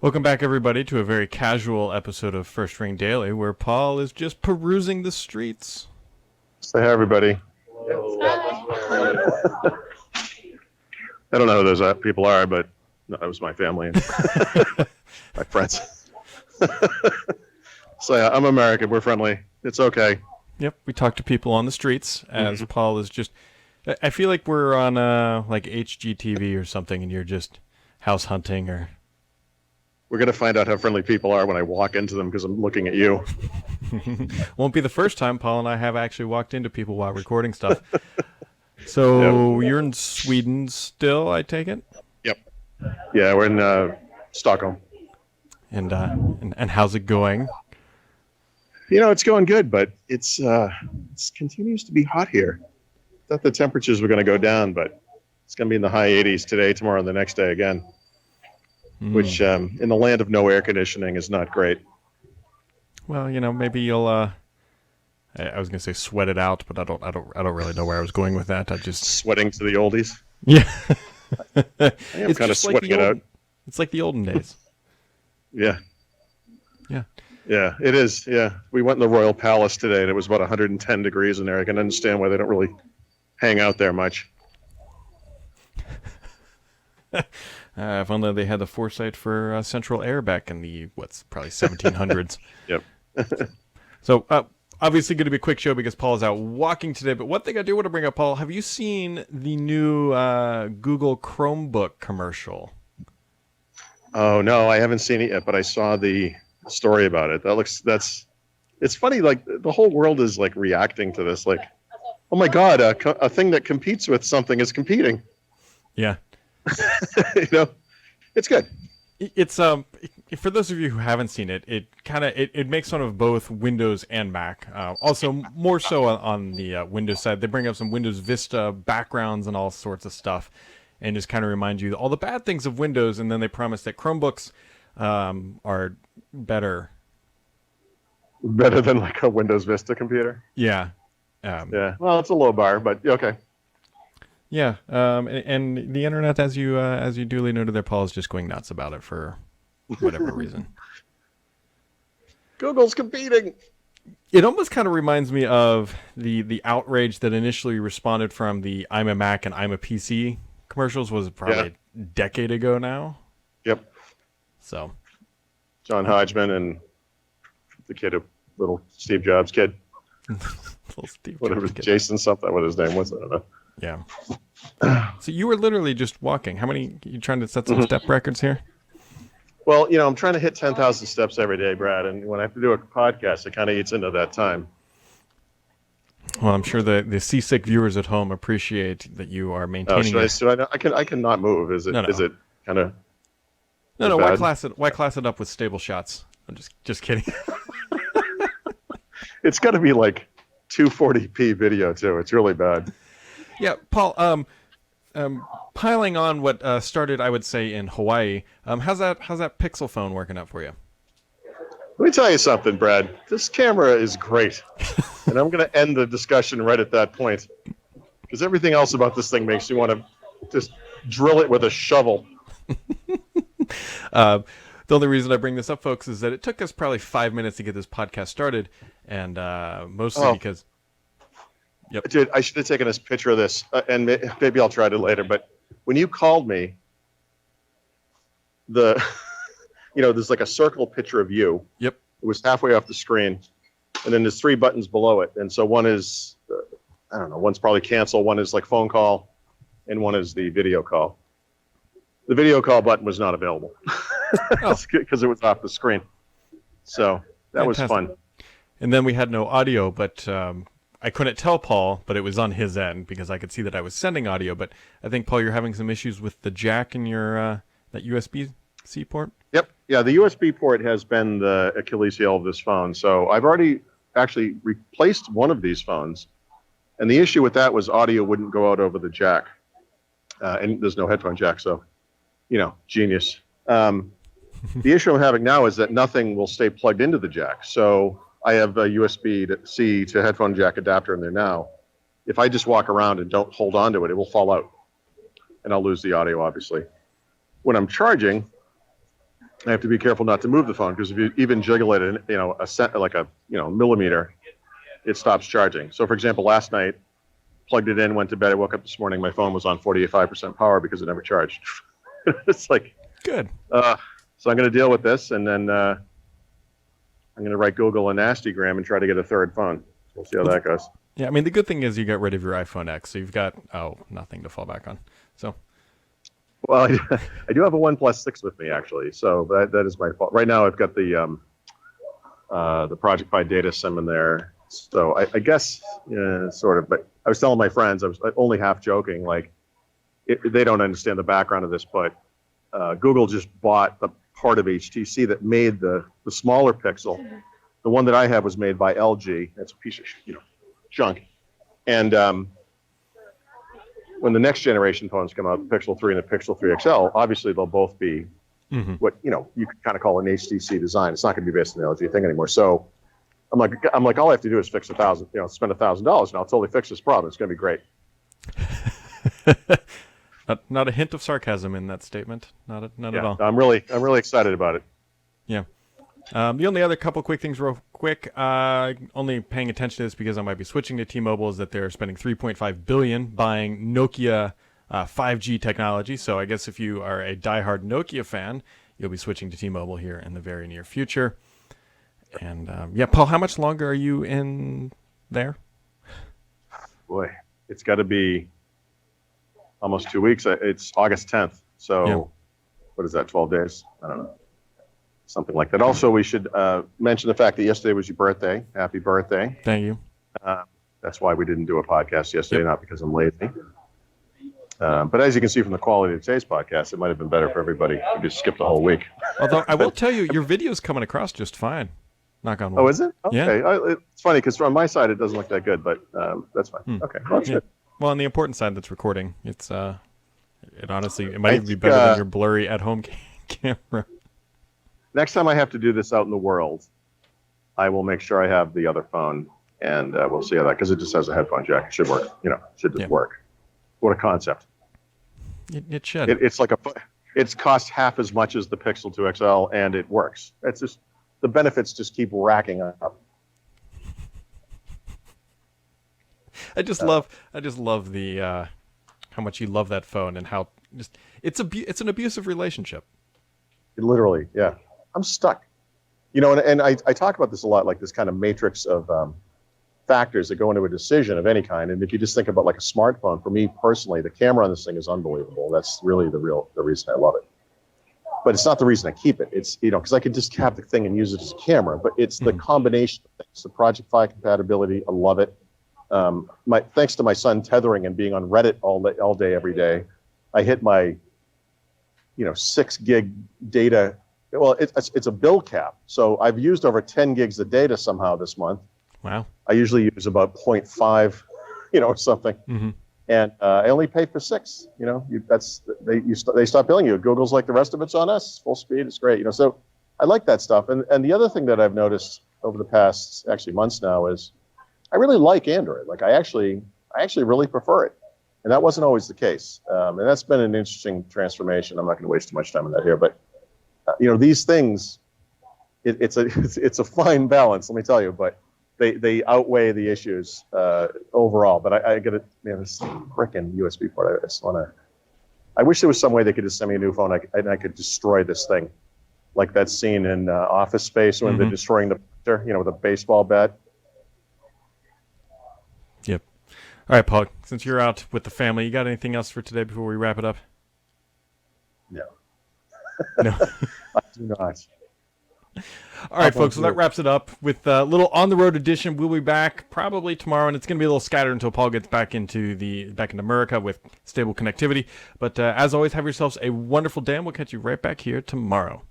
Welcome back, everybody, to a very casual episode of First Ring Daily, where Paul is just perusing the streets. Say hi, everybody. I don't know who those people are, but no, that was my family and my friends. So yeah, I'm American. We're friendly. It's okay. Yep, we talk to people on the streets as Paul is just... I feel like we're on like HGTV or something, and you're just house hunting or... We're going to find out how friendly people are when I walk into them because I'm looking at you. Won't be the first time Paul and I have actually walked into people while recording stuff. So You're in Sweden still, I take it? Yep. Yeah, we're in Stockholm. And how's it going? You know, it's going good, but it continues to be hot here. Thought the temperatures were going to go down, but it's going to be in the high 80s today, tomorrow, and the next day again. Which, in the land of no air conditioning, is not great. Well, maybe you'll. I was gonna say sweat it out, but I don't really know where I was going with that. I just sweating to the oldies. Yeah, I am kind of sweating it out. It's like the olden days. Yeah, yeah, it is. Yeah, we went in the Royal Palace today, and it was about 110 degrees in there. I can understand why they don't really hang out there much. If only they had the foresight for central air back in the probably 1700s. Yep. So obviously going to be a quick show because Paul is out walking today. But one thing I do want to bring up, Paul, have you seen the new Google Chromebook commercial? Oh no, I haven't seen it yet, but I saw the story about it. It's funny. Like the whole world is like reacting to this. Like, oh my God, a thing that competes with something is competing. Yeah. It's good. It's for those of you who haven't seen it, it makes fun of both Windows and Mac. Also, more so on the Windows side, they bring up some Windows Vista backgrounds and all sorts of stuff, and just kind of remind you all the bad things of Windows, and then they promise that Chromebooks are better. Better than like a Windows Vista computer. Yeah. Yeah. Well, it's a low bar, but okay. Yeah, and the internet, as you duly noted there, Paul, is just going nuts about it for whatever reason. Google's competing. It almost kind of reminds me of the outrage that initially responded from the I'm a Mac and I'm a PC commercials was probably a decade ago now. Yep. So. John Hodgman and the kid, little Steve Jobs kid. Little Steve whatever, Jobs kid. Jason something, what his name was, I don't know. Yeah. So you were literally just walking. How many? You trying to set some step records here? Well, I'm trying to hit 10,000 steps every day, Brad. And when I have to do a podcast, it kind of eats into that time. Well, I'm sure the seasick viewers at home appreciate that you are maintaining. I cannot move. Is it? No. Is it kind of? No. Why class it up with stable shots? I'm just kidding. It's got to be like 240p video too. It's really bad. Yeah, Paul. Piling on what started, I would say, in Hawaii. How's that Pixel phone working out for you? Let me tell you something, Brad. This camera is great, and I'm going to end the discussion right at that point, because everything else about this thing makes you want to just drill it with a shovel. The only reason I bring this up, folks, is that it took us probably 5 minutes to get this podcast started, and mostly because. Yep. Dude, I should have taken a picture of this, and maybe I'll try it later. But when you called me, there's like a circle picture of you. Yep. It was halfway off the screen, and then there's 3 buttons below it. And so one is, I don't know, one's probably cancel, one is like phone call, and one is the video call. The video call button was not available because it was off the screen. So that was fun. And then we had no audio, but I couldn't tell Paul, but it was on his end because I could see that I was sending audio. But I think, Paul, you're having some issues with the jack in your that USB-C port? Yep. Yeah, the USB port has been the Achilles heel of this phone. So I've already actually replaced one of these phones. And the issue with that was audio wouldn't go out over the jack. And there's no headphone jack, so, genius. The issue I'm having now is that nothing will stay plugged into the jack. So I have a USB-C to headphone jack adapter in there now. If I just walk around and don't hold on to it, it will fall out. And I'll lose the audio, obviously. When I'm charging, I have to be careful not to move the phone because if you even jiggle it, a cent, like a millimeter, it stops charging. So, for example, last night, plugged it in, went to bed. I woke up this morning, my phone was on 45% power because it never charged. It's like, Good. so I'm going to deal with this, and then I'm going to write Google a nastygram and try to get a third phone. We'll see how that goes. Yeah, I mean, the good thing is you got rid of your iPhone X, so you've got, nothing to fall back on. So, Well, I do have a OnePlus 6 with me, actually, so that is my fault. Right now, I've got the Project Pi data sim in there, so I guess, sort of, but I was telling my friends, I was only half joking, like, they don't understand the background of this, but Google just bought the part of HTC that made the smaller Pixel. The one that I have was made by LG. That's a piece of junk. And when the next generation phones come out, the Pixel 3 and the Pixel 3 XL, obviously they'll both be what you could kind of call an HTC design. It's not going to be based on the LG thing anymore. So I'm like, all I have to do is fix spend $1,000, and I'll totally fix this problem. It's going to be great. not a hint of sarcasm in that statement. Not at all. I'm really excited about it. Yeah. The only other couple quick things real quick, only paying attention to this because I might be switching to T-Mobile, is that they're spending $3.5 billion buying Nokia 5G technology. So I guess if you are a diehard Nokia fan, you'll be switching to T-Mobile here in the very near future. And Paul, how much longer are you in there? Boy, it's got to be almost 2 weeks. It's August 10th. So What is that, 12 days? I don't know. Something like that. Also, we should mention the fact that yesterday was your birthday. Happy birthday. Thank you. That's why we didn't do a podcast yesterday, not because I'm lazy. But as you can see from the quality of today's podcast, it might have been better for everybody. We just skipped the whole week. Although I will tell you, your video's coming across just fine. Knock on wood. Oh, is it? Okay. Yeah. It's funny because from my side, it doesn't look that good, but that's fine. Okay. Well, that's good. Well, on the important side that's recording, it honestly, it might even be better than your blurry at-home camera. Next time I have to do this out in the world, I will make sure I have the other phone, and we'll see how that, because it just has a headphone jack. It should work. Should just work. What a concept. It should. It's like it's cost half as much as the Pixel 2 XL, and it works. It's just, the benefits just keep racking up. I just love the how much you love that phone and how just it's an abusive relationship. Literally, yeah. I'm stuck. And I talk about this a lot, like this kind of matrix of factors that go into a decision of any kind. And if you just think about like a smartphone, for me personally, the camera on this thing is unbelievable. That's really the reason I love it. But it's not the reason I keep it. It's, because I could just have the thing and use it as a camera, but it's the combination of things. The Project Pi compatibility, I love it. Thanks to my son tethering and being on Reddit all day, every day, I hit my 6 gig data. Well, it's a bill cap. So I've used over 10 gigs of data somehow this month. Wow. I usually use about 0.5, or something. Mm-hmm. And I only pay for 6. They stop billing you. Google's like, the rest of it's on us. Full speed. It's great. So I like that stuff. And the other thing that I've noticed over the past actually months now is I really like Android. Like I actually really prefer it. And that wasn't always the case. And that's been an interesting transformation. I'm not going to waste too much time on that here, but these things, it's a fine balance, let me tell you, but they outweigh the issues overall. But I get it, this frickin' USB port. I wish there was some way they could just send me a new phone and I could destroy this thing, like that scene in Office Space when they're destroying the printer, with a baseball bat. Yep. All right, Paul, since you're out with the family, you got anything else for today before we wrap it up? No. No. I do not. All right, folks, so that wraps it up with a little on-the-road edition. We'll be back probably tomorrow, and it's going to be a little scattered until Paul gets back into America with stable connectivity. But as always, have yourselves a wonderful day, and we'll catch you right back here tomorrow.